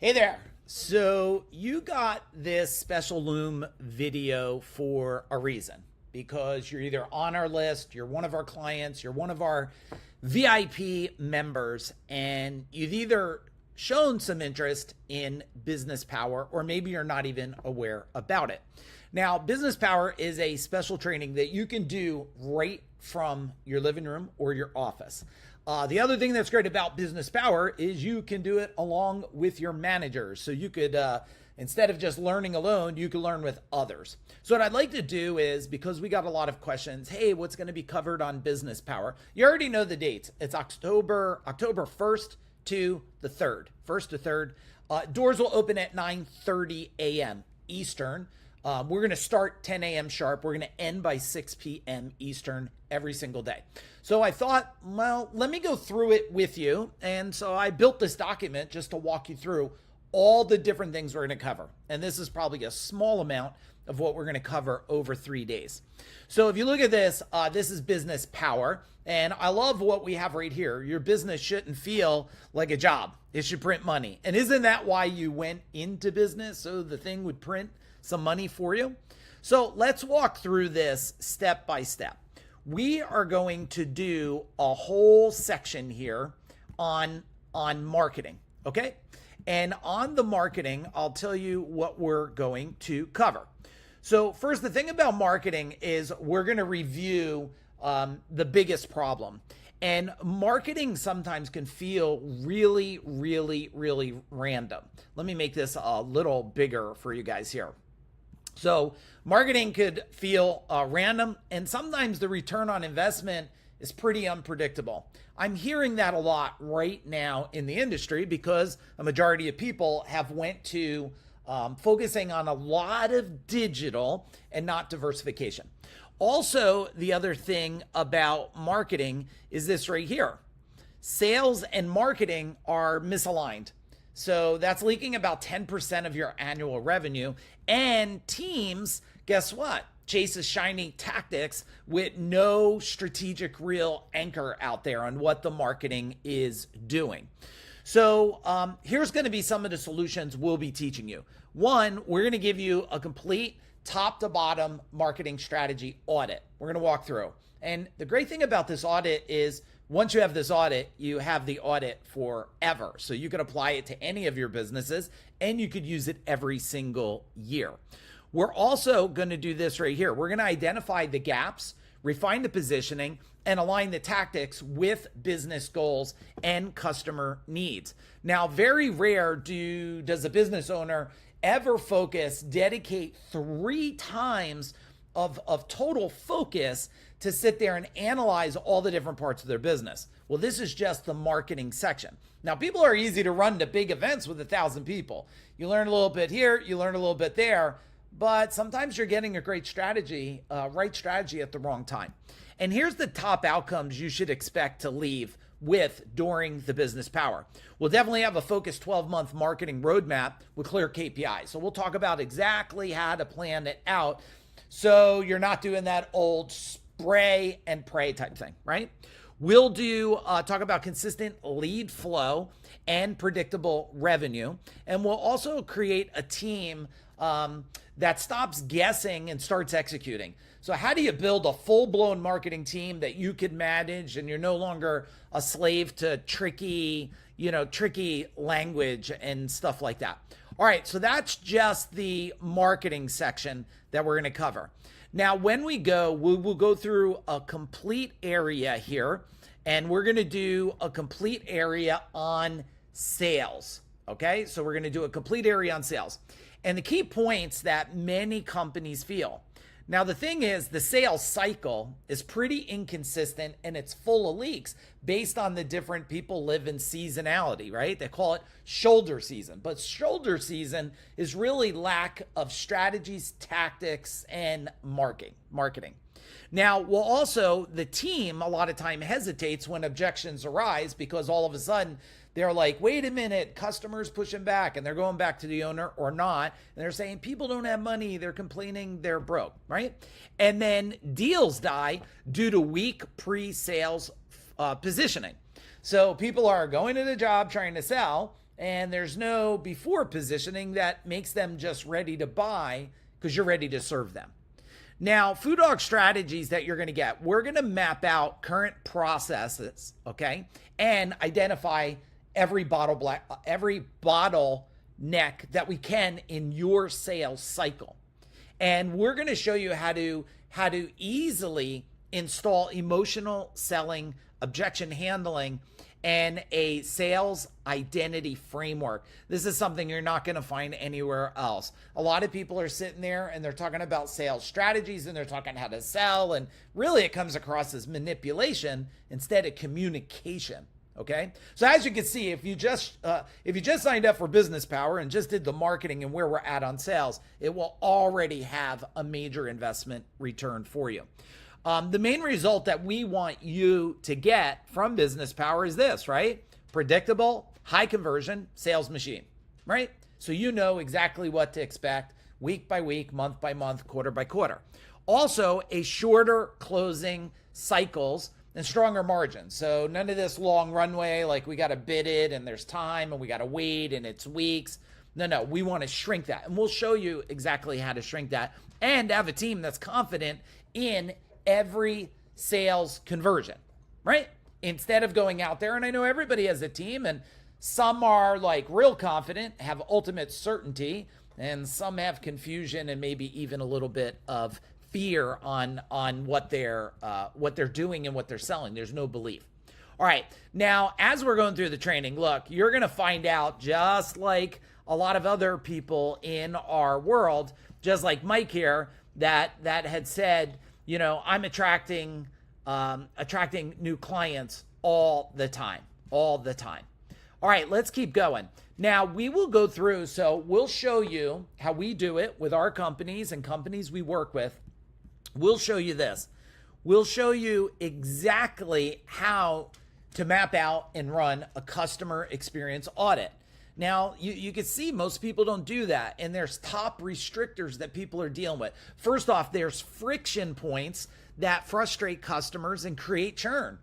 Hey there. So you got this special Loom video for a reason because you're either on our list, you're one of our clients, you're one of our VIP members, and you've either shown some interest in Business Power or maybe you're not even aware about it. Now, Business Power is a special training that you can do right from your living room or your office. The other thing that's great about Business Power is you can do it along with your managers. So you could, instead of just learning alone, you can learn with others. So what I'd like to do is, because we got a lot of questions, hey, what's going to be covered on Business Power? You already know the dates. It's October 1st to the 3rd, 1st to 3rd. Doors will open at 9:30 a.m. Eastern. We're going to start 10 a.m. sharp. We're going to end by 6 p.m. Eastern every single day. So I thought, well, let me go through it with you. And so I built this document just to walk you through all the different things we're going to cover. And this is probably a small amount of what we're going to cover over 3 days. So if you look at this, this is Business Power. And I love what we have right here. Your business shouldn't feel like a job. It should print money. And isn't that why you went into business? So the thing would print some money for you. So let's walk through this step by step. We are going to do a whole section here on marketing, okay? And on the marketing, I'll tell you what we're going to cover. So first, the thing about marketing is we're going to review the biggest problem. And marketing sometimes can feel really, really, really random. Let me make this a little bigger for you guys here. So marketing could feel random, and sometimes the return on investment is pretty unpredictable. I'm hearing that a lot right now in the industry because a majority of people have went to focusing on a lot of digital and not diversification. Also, the other thing about marketing is this right here. Sales and marketing are misaligned. So that's leaking about 10% of your annual revenue. And teams, guess what? Chases shiny tactics with no strategic real anchor out there on what the marketing is doing. So here's going to be some of the solutions we'll be teaching you. One, we're going to give you a complete top to bottom marketing strategy audit. We're going to walk through. And the great thing about this audit is once you have this audit, you have the audit forever. So you can apply it to any of your businesses and you could use it every single year. We're also going to do this right here. We're going to identify the gaps, refine the positioning, and align the tactics with business goals and customer needs. Now, very rare does a business owner ever dedicate 3 times of total focus to sit there and analyze all the different parts of their business. Well, this is just the marketing section. Now, people are easy to run to big events with 1,000 people. You learn a little bit here, you learn a little bit there, but sometimes you're getting a great strategy, right strategy at the wrong time. And here's the top outcomes you should expect to leave with during the Business Power. We'll definitely have a focused 12-month marketing roadmap with clear KPIs. So we'll talk about exactly how to plan it out so you're not doing that old spray and pray type thing, right? We'll talk about consistent lead flow and predictable revenue. And we'll also create a team that stops guessing and starts executing. So how do you build a full-blown marketing team that you can manage and you're no longer a slave to tricky language and stuff like that? All right, so that's just the marketing section that we're going to cover. Now, when we will go through a complete area here, and we're going to do a complete area on sales. Okay, so we're going to do a complete area on sales. And the key points that many companies feel. Now, the thing is, the sales cycle is pretty inconsistent and it's full of leaks based on the different people live in seasonality, right? They call it shoulder season, but shoulder season is really lack of strategies, tactics, and marketing. Now, the team a lot of time hesitates when objections arise because all of a sudden they're like, wait a minute, customers pushing back, and they're going back to the owner or not. And they're saying people don't have money. They're complaining they're broke, right? And then deals die due to weak pre-sales positioning. So people are going to the job trying to sell, and there's no before positioning that makes them just ready to buy because you're ready to serve them. Now, Food Dog strategies that you're going to get, we're going to map out current processes, okay, and identify every bottleneck that we can in your sales cycle. And we're going to show you how to easily install emotional selling, objection handling, and a sales identity framework. This is something you're not going to find anywhere else. A lot of people are sitting there and they're talking about sales strategies and they're talking how to sell, and really it comes across as manipulation instead of communication. Okay, so as you can see, if you just signed up for Business Power and just did the marketing and where we're at on sales, it will already have a major investment return for you. The main result that we want you to get from Business Power is this, right? Predictable, high conversion sales machine, right? So you know exactly what to expect week by week, month by month, quarter by quarter. Also, a shorter closing cycles and stronger margins. So none of this long runway, like we got to bid it and there's time and we got to wait and it's weeks. No, we want to shrink that. And we'll show you exactly how to shrink that and have a team that's confident in every sales conversion, right? Instead of going out there, and I know everybody has a team, and some are like real confident, have ultimate certainty, and some have confusion and maybe even a little bit of fear on what they're doing and what they're selling. There's no belief. All right, now as we're going through the training, look, you're going to find out, just like a lot of other people in our world, just like Mike here, that had said, you know, I'm attracting new clients all the time. All right, let's keep going. Now we will go through, so we'll show you how we do it with our companies and companies we work with. We'll show you this. We'll show you exactly how to map out and run a customer experience audit. Now, you can see most people don't do that, and there's top restrictors that people are dealing with. First off, there's friction points that frustrate customers and create churn,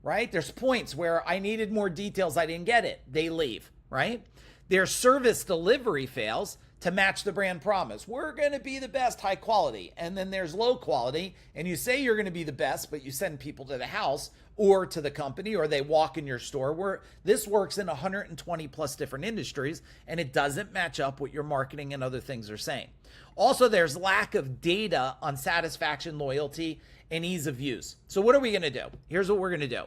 right? There's points where I needed more details, I didn't get it, they leave, right? There's service delivery fails to match the brand promise. We're going to be the best, high quality. And then there's low quality, and you say you're going to be the best, but you send people to the house or to the company, or they walk in your store. This works in 120 plus different industries, and it doesn't match up what your marketing and other things are saying. Also, there's lack of data on satisfaction, loyalty, and ease of use. So what are we going to do? Here's what we're going to do.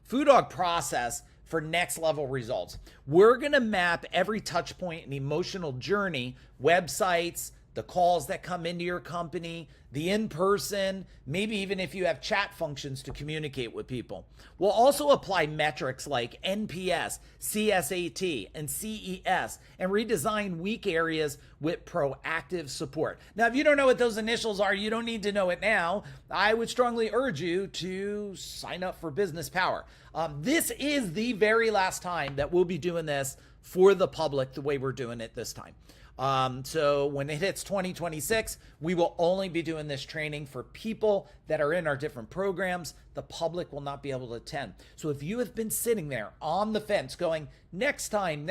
Food Dog process for next level results. We're going to map every touch point and emotional journey, websites, the calls that come into your company, the in-person, maybe even if you have chat functions to communicate with people. We'll also apply metrics like NPS, CSAT, and CES, and redesign weak areas with proactive support. Now, if you don't know what those initials are, you don't need to know it now. I would strongly urge you to sign up for Business Power. This is the very last time that we'll be doing this for the public the way we're doing it this time. So when it hits 2026, we will only be doing this training for people that are in our different programs. The public will not be able to attend. So if you have been sitting there on the fence going, next time,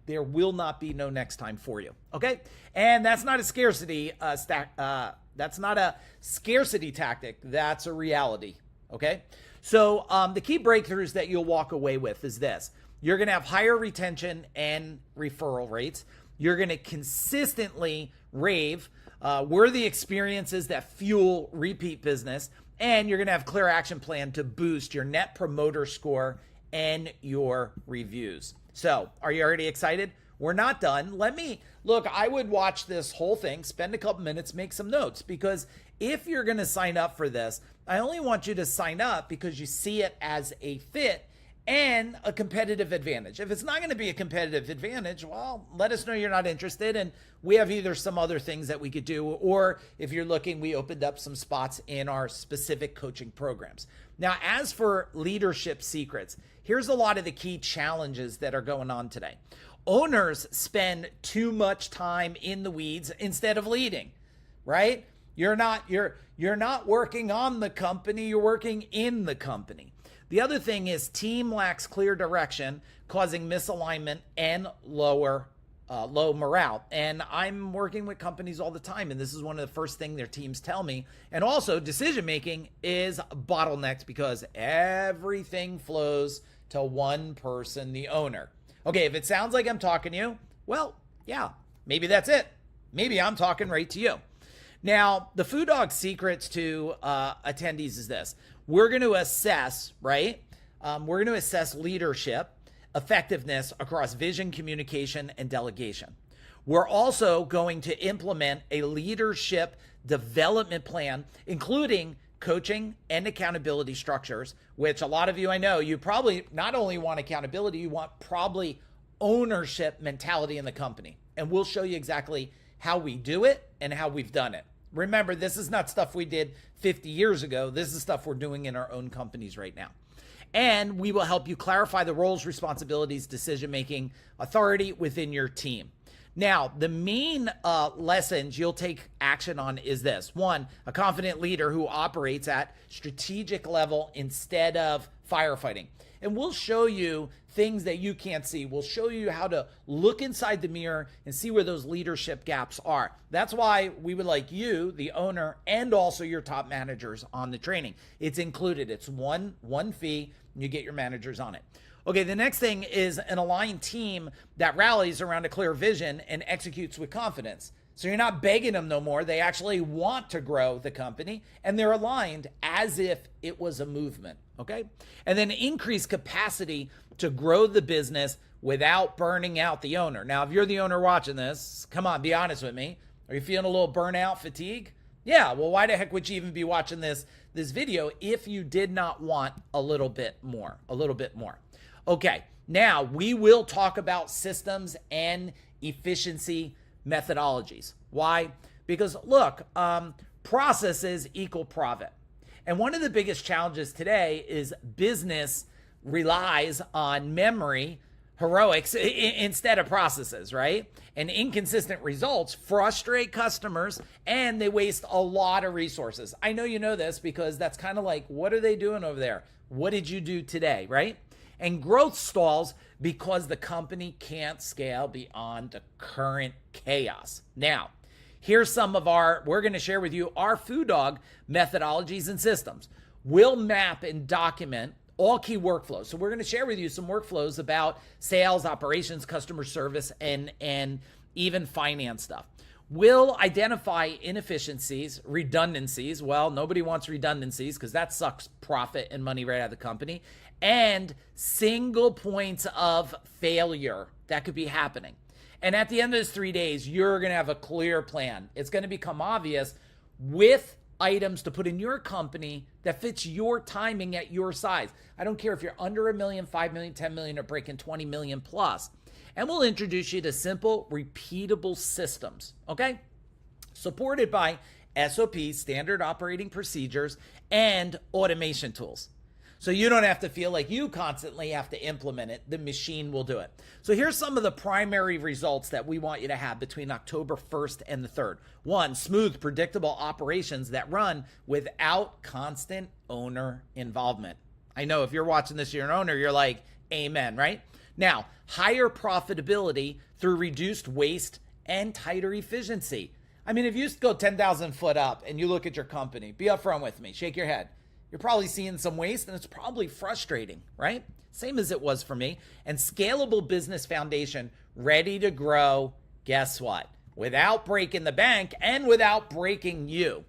there will not be no next time for you. Okay. And that's not a scarcity that's not a scarcity tactic. That's a reality. Okay. So the key breakthroughs that you'll walk away with is this. You're going to have higher retention and referral rates. You're going to consistently rave worthy experiences that fuel repeat business, and you're going to have clear action plan to boost your net promoter score and your reviews. So are you already excited? We're not done. Look, I would watch this whole thing, spend a couple minutes, make some notes, because if you're going to sign up for this, I only want you to sign up because you see it as a fit and a competitive advantage. If it's not going to be a competitive advantage, well, let us know you're not interested, and we have either some other things that we could do, or if you're looking, we opened up some spots in our specific coaching programs. Now, as for leadership secrets, here's a lot of the key challenges that are going on today. Owners spend too much time in the weeds instead of leading, right? You're not working on the company, you're working in the company. The other thing is team lacks clear direction, causing misalignment and low morale. And I'm working with companies all the time, and this is one of the first things their teams tell me. And also, decision making is bottlenecked because everything flows to one person, the owner. Okay, if it sounds like I'm talking to you, well, yeah, maybe that's it. Maybe I'm talking right to you. Now, the Food Dog secrets to attendees is this. We're going to assess, right? We're going to assess leadership effectiveness across vision, communication, and delegation. We're also going to implement a leadership development plan, including coaching and accountability structures, which a lot of you, I know, you probably not only want accountability, you want probably ownership mentality in the company. And we'll show you exactly how we do it and how we've done it. Remember, this is not stuff we did 50 years ago. This is stuff we're doing in our own companies right now. And we will help you clarify the roles, responsibilities, decision-making, authority within your team. Now, the main lessons you'll take action on is this. One, a confident leader who operates at strategic level instead of firefighting. And we'll show you things that you can't see. We'll show you how to look inside the mirror and see where those leadership gaps are. That's why we would like you, the owner, and also your top managers on the training. It's included. It's one fee, and you get your managers on it. Okay, the next thing is an aligned team that rallies around a clear vision and executes with confidence. So you're not begging them no more. They actually want to grow the company, and they're aligned as if it was a movement, okay? And then increase capacity to grow the business without burning out the owner. Now, if you're the owner watching this, come on, be honest with me. Are you feeling a little burnout, fatigue? Yeah, well, why the heck would you even be watching this video if you did not want a little bit more? Okay, now we will talk about systems and efficiency methodologies. Why? Because look, processes equal profit. And one of the biggest challenges today is business relies on memory, heroics instead of processes, right? And inconsistent results frustrate customers and they waste a lot of resources. I know you know this because that's kind of like, what are they doing over there? What did you do today, right? And growth stalls because the company can't scale beyond the current chaos. Now, here's some of we're going to share with you our Food Dog methodologies and systems. We'll map and document all key workflows. So we're going to share with you some workflows about sales, operations, customer service, and even finance stuff. We'll identify inefficiencies, redundancies. Well, nobody wants redundancies because that sucks profit and money right out of the company. And single points of failure that could be happening. And at the end of those 3 days, you're going to have a clear plan. It's going to become obvious with items to put in your company that fits your timing at your size. I don't care if you're under $1 million, $5 million, $10 million, or breaking 20 million plus. And we'll introduce you to simple, repeatable systems, okay? Supported by SOPs, standard operating procedures, and automation tools. So you don't have to feel like you constantly have to implement it. The machine will do it. So here's some of the primary results that we want you to have between October 1st and the 3rd. One, smooth, predictable operations that run without constant owner involvement. I know if you're watching this, you're an owner, you're like, amen, right? Now, higher profitability through reduced waste and tighter efficiency. I mean, if you go 10,000 foot up and you look at your company, be upfront with me, shake your head. You're probably seeing some waste and it's probably frustrating, right? Same as it was for me. And scalable business foundation ready to grow, guess what? Without breaking the bank and without breaking you.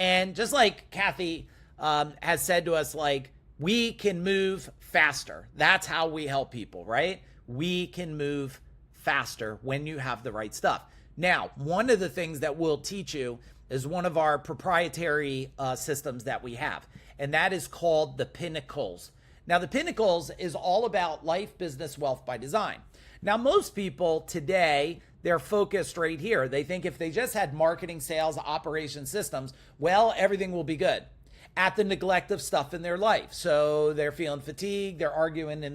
And just like Kathy has said to us, like, we can move faster. That's how we help people, right? We can move faster when you have the right stuff. Now, one of the things that we'll teach you is one of our proprietary systems that we have, and that is called the Pinnacles. Now, the Pinnacles is all about life, business, wealth by design. Now, most people today, they're focused right here. They think if they just had marketing, sales, operation systems, well, everything will be good, at the neglect of stuff in their life. So they're feeling fatigued, they're arguing in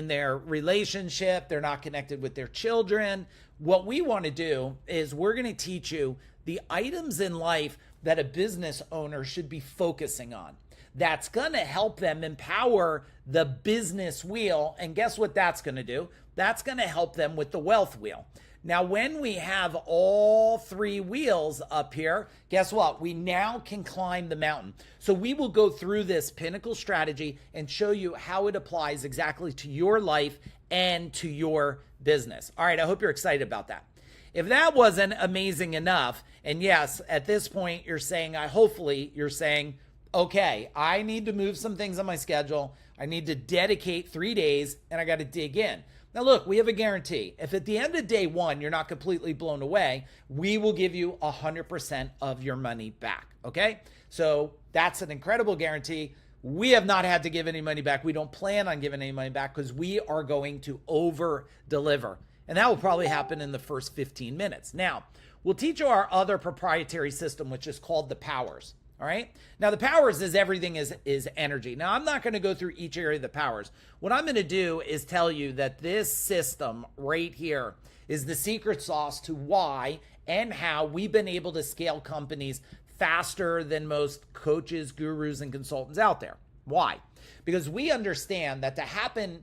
their relationship, they're not connected with their children. What we want to do is we're going to teach you the items in life that a business owner should be focusing on. that's going to help them empower the business wheel. And guess what that's going to do? That's going to help them with the wealth wheel. Now, when we have all three wheels up here, guess what? We now can climb the mountain. So we will go through this pinnacle strategy and show you how it applies exactly to your life and to your business. All right, I hope you're excited about that. If that wasn't amazing enough, and yes, at this point you're saying, hopefully you're saying, okay, I need to move some things on my schedule. I need to dedicate 3 days and I got to dig in. Now look, we have a guarantee. If at the end of day one, you're not completely blown away, we will give you 100% of your money back. Okay. So that's an incredible guarantee. We have not had to give any money back. We don't plan on giving any money back because we are going to over deliver. And that will probably happen in the first 15 minutes. Now, we'll teach you our other proprietary system, which is called the powers. All right. Now, the powers is everything is energy. Now, I'm not going to go through each area of the powers. What I'm going to do is tell you that this system right here is the secret sauce to why and how we've been able to scale companies faster than most coaches, gurus, and consultants out there. Why? Because we understand that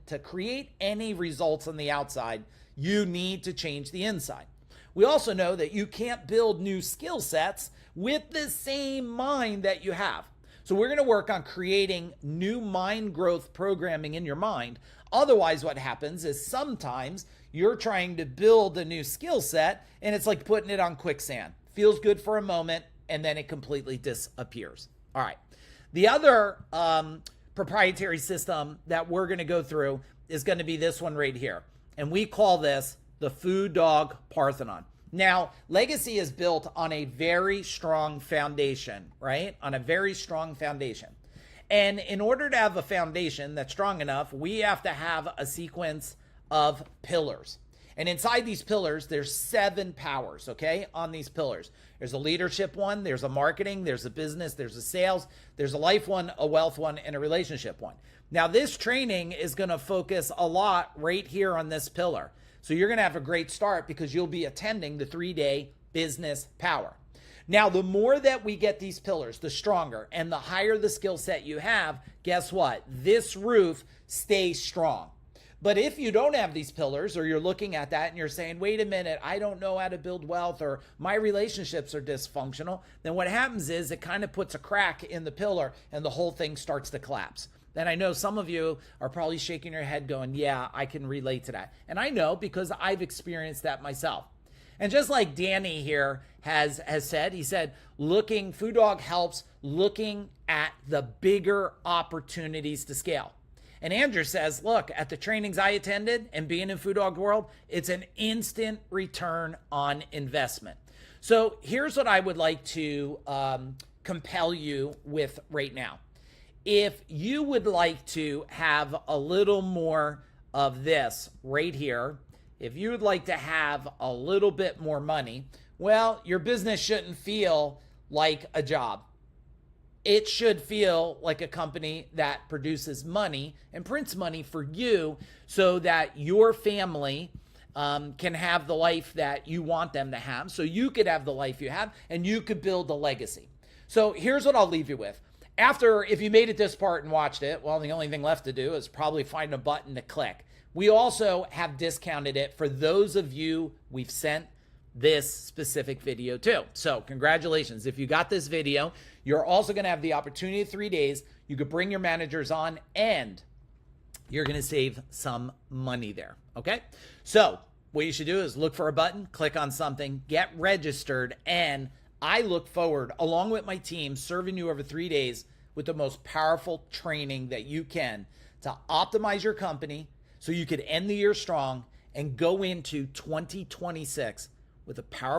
to create any results on the outside, you need to change the inside. We also know that you can't build new skill sets with the same mind that you have. So we're going to work on creating new mind growth programming in your mind. Otherwise, what happens is sometimes you're trying to build a new skill set and it's like putting it on quicksand. Feels good for a moment and then it completely disappears. All right. The other proprietary system that we're going to go through is going to be this one right here. And we call this the Food Dog Parthenon. Now, legacy is built on a very strong foundation, right? On a very strong foundation. And in order to have a foundation that's strong enough, we have to have a sequence of pillars. And inside these pillars, there's 7 powers, okay, on these pillars. There's a leadership one, there's a marketing, there's a business, there's a sales, there's a life one, a wealth one, and a relationship one. Now, this training is going to focus a lot right here on this pillar. So you're going to have a great start because you'll be attending the 3-day business power. Now, the more that we get these pillars, the stronger, and the higher the skill set you have, guess what? This roof stays strong. But if you don't have these pillars, or you're looking at that and you're saying, wait a minute, I don't know how to build wealth, or my relationships are dysfunctional, then what happens is it kind of puts a crack in the pillar and the whole thing starts to collapse. Then I know some of you are probably shaking your head going, yeah, I can relate to that. And I know because I've experienced that myself. And just like Danny here has said, he said, Food Dog helps looking at the bigger opportunities to scale. And Andrew says, look, at the trainings I attended and being in Food Dog World, it's an instant return on investment. So here's what I would like to compel you with right now. If you would like to have a little more of this right here, if you would like to have a little bit more money, well, your business shouldn't feel like a job. It should feel like a company that produces money and prints money for you so that your family can have the life that you want them to have, so you could have the life you have and you could build a legacy. So here's what I'll leave you with. If you made it this part and watched it, well, the only thing left to do is probably find a button to click. We also have discounted it for those of you we've sent this specific video to. So congratulations. If you got this video, you're also going to have the opportunity of 3 days. You could bring your managers on and you're going to save some money there. Okay. So what you should do is look for a button, click on something, get registered, and I look forward, along with my team, serving you over 3 days with the most powerful training that you can to optimize your company so you could end the year strong and go into 2026 with a powerful